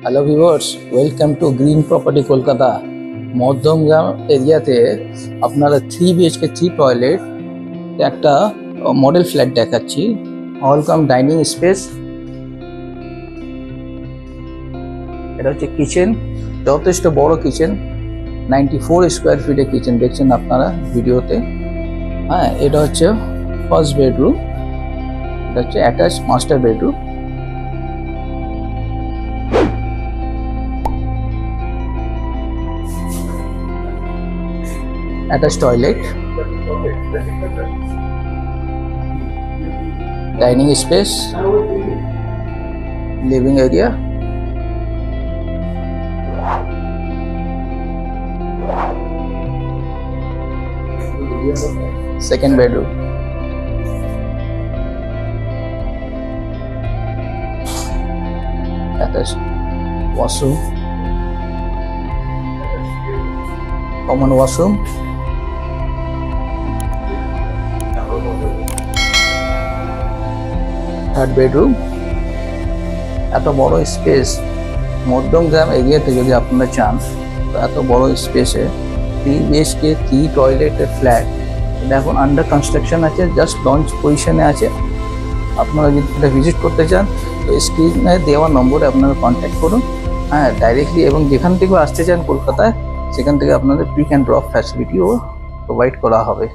Hello viewers, welcome to green property Kolkata. Madhyamgram এরিয়াতে আপনারা 3 BHK 3 toilet একটা মডেল ফ্ল্যাট দেখাচ্ছি। হল কাম ডাইনিং স্পেস, এটা হচ্ছে কিচেন, যথেষ্ট বড় কিচেন, 94 স্কোয়ার ফিটের কিচেন দেখছেন আপনারা ভিডিওতে। হ্যাঁ, এটা হচ্ছে ফার্স্ট বেডরুম, এটা হচ্ছে attach master bedroom. Attached toilet, dining space, living area, second bedroom, attached washroom, common washroom, third bedroom. এত বড় স্পেস মধ্যমগ্রাম এরিয়াতে যদি আপনারা চান, তো এত বড় স্পেসে 3 BHK 3 টয়লেটের ফ্ল্যাট, এটা এখন আন্ডার কনস্ট্রাকশন আছে, জাস্ট লঞ্চ পজিশনে আছে। আপনারা যদি এটা ভিজিট করতে চান তো স্ক্রিনে দেওয়া নম্বরে আপনারা কন্ট্যাক্ট করুন। হ্যাঁ, ডাইরেক্টলি, এবং যেখান থেকে আসতে চান কলকাতায়, সেখান থেকে আপনাদের পিক অ্যান্ড ড্রপ ফ্যাসিলিটিও প্রোভাইড করা হবে।